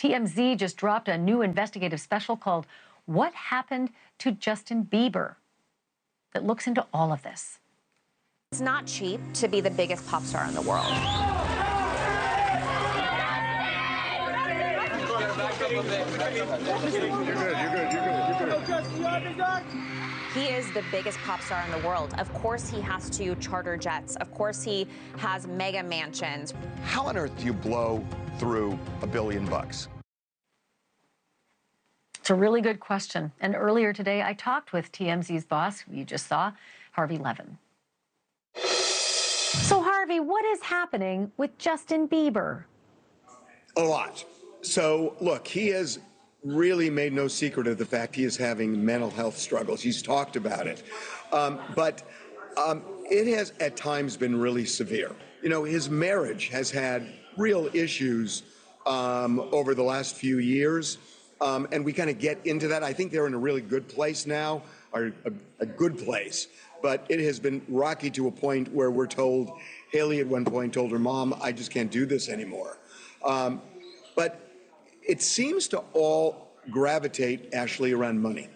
TMZ just dropped a new investigative special called What Happened to Justin Bieber that looks into all of this. It's not cheap to be the biggest pop star in the world. You're good. He is the biggest pop star in the world. Of course he has to charter jets. Of course he has mega mansions. How on earth do you blow through $1 billion? It's a really good question. And earlier today, I talked with TMZ's boss, who you just saw, Harvey Levin. So, Harvey, what is happening with Justin Bieber? A lot. So, look, he has really made no secret of the fact he is having mental health struggles. He's talked about it. But it has at times been really severe. You know, his marriage has had real issues over the last few years. And we kind of get into that. I think they're in a really good place now, or a good place. But it has been rocky to a point where we're told, Haley at one point told her mom, I just can't do this anymore. But it seems to all gravitate, Ashleigh, around money.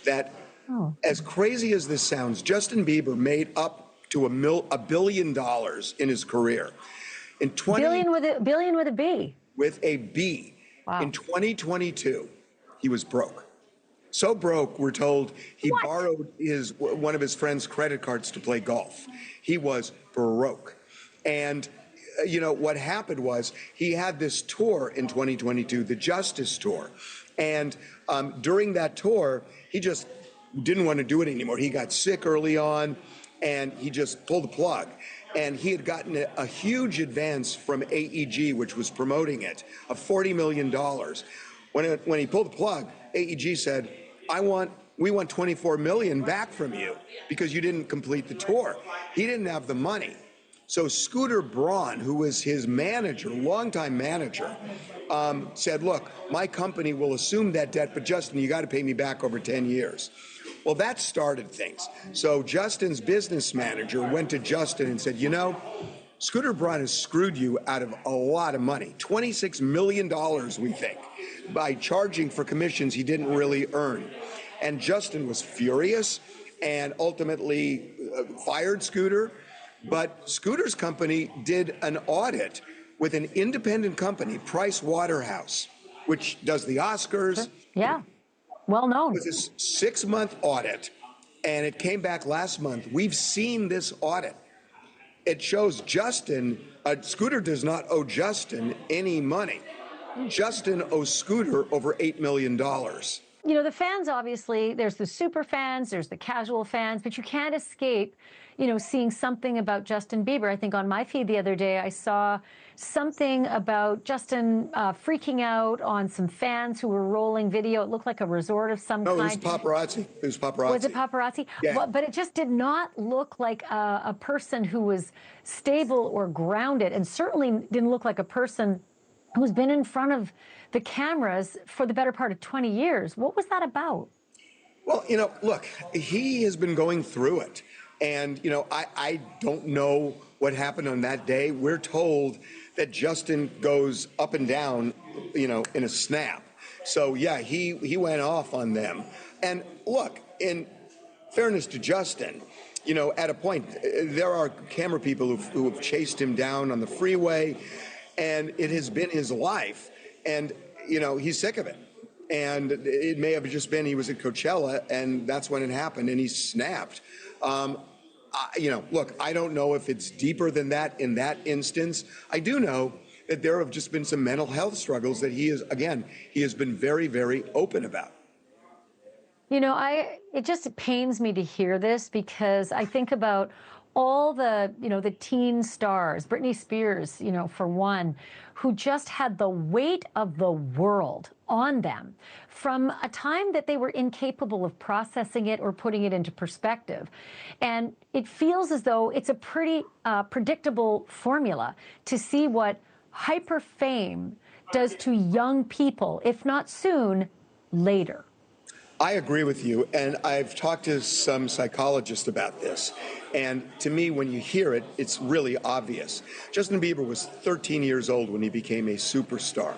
That, as crazy as this sounds, Justin Bieber made up to $1 billion in his career. Billion with a B. With a B. Wow. In 2022, he was broke. So broke, we're told, he borrowed one of his friend's credit cards to play golf. He was broke. And you know, what happened was he had this tour in 2022, the Justice Tour. And during that tour, he just didn't want to do it anymore. He got sick early on, and he just pulled the plug. And he had gotten a huge advance from AEG, which was promoting it, of $40 million. When he pulled the plug, AEG said, we want $24 million back from you because you didn't complete the tour. He didn't have the money. So Scooter Braun, who was his manager, longtime manager, said, look, my company will assume that debt, but Justin, you got to pay me back over 10 years. Well, that started things. So Justin's business manager went to Justin and said, you know, Scooter Braun has screwed you out of a lot of money, $26 million, we think, by charging for commissions he didn't really earn. And Justin was furious and ultimately fired Scooter. But Scooter's company did an audit with an independent company, Price Waterhouse, which does the Oscars. Yeah, well known. It was a 6-month audit, and it came back last month. We've seen this audit. It shows Scooter does not owe Justin any money. Justin owes Scooter over $8 million. You know, the fans, obviously, there's the super fans, there's the casual fans, but you can't escape, you know, seeing something about Justin Bieber. I think on my feed the other day, I saw something about Justin freaking out on some fans who were rolling video. It looked like a resort of some kind. No, it was paparazzi. It was paparazzi. Was it paparazzi? Yeah. But it just did not look like a person who was stable or grounded, and certainly didn't look like a person who's been in front of the cameras for the better part of 20 years. What was that about? Well, you know, look, he has been going through it. And, you know, I don't know what happened on that day. We're told that Justin goes up and down, you know, in a snap. So, yeah, he went off on them. And look, in fairness to Justin, you know, at a point, there are camera people who have chased him down on the freeway, and it has been his life. And, you know, he's sick of it. And it may have just been he was at Coachella, and that's when it happened, and he snapped. You know, look, I don't know if it's deeper than that in that instance. I do know that there have just been some mental health struggles that he has been very, very open about. You know, it just pains me to hear this, because I think about all the, you know, the teen stars, Britney Spears, you know, for one, who just had the weight of the world on them from a time that they were incapable of processing it or putting it into perspective. And it feels as though it's a pretty predictable formula to see what hyper fame does to young people, if not soon, later. I agree with you, and I've talked to some psychologists about this. And to me, when you hear it, it's really obvious. Justin Bieber was 13 years old when he became a superstar.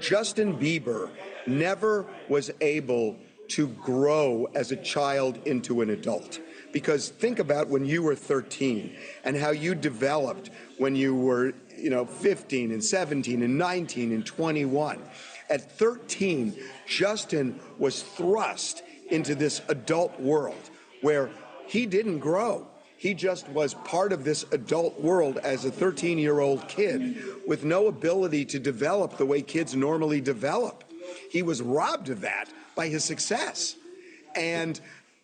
Justin Bieber never was able to grow as a child into an adult. Because think about when you were 13 and how you developed when you were, 15 and 17 and 19 and 21. At 13, Justin was thrust into this adult world where he didn't grow. He just was part of this adult world as a 13-year-old kid with no ability to develop the way kids normally develop. He was robbed of that by his success. And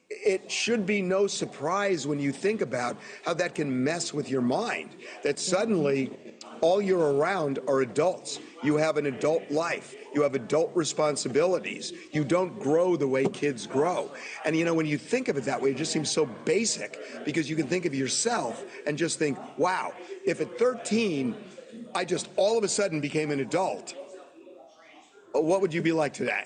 it should be no surprise when you think about how that can mess with your mind, that suddenly all you're around are adults. You have an adult life. You have adult responsibilities. You don't grow the way kids grow. And when you think of it that way, it just seems so basic, because you can think of yourself and just think, wow, if at 13, I just all of a sudden became an adult, what would you be like today?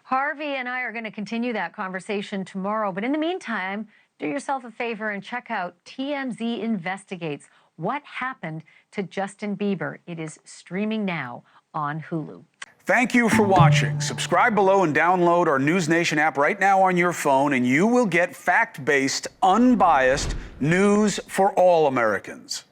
Harvey and I are going to continue that conversation tomorrow. But in the meantime, do yourself a favor and check out TMZ Investigates What Happened to Justin Bieber. It is streaming now on Hulu. Thank you for watching. Subscribe below and download our NewsNation app right now on your phone, and you will get fact-based, unbiased news for all Americans.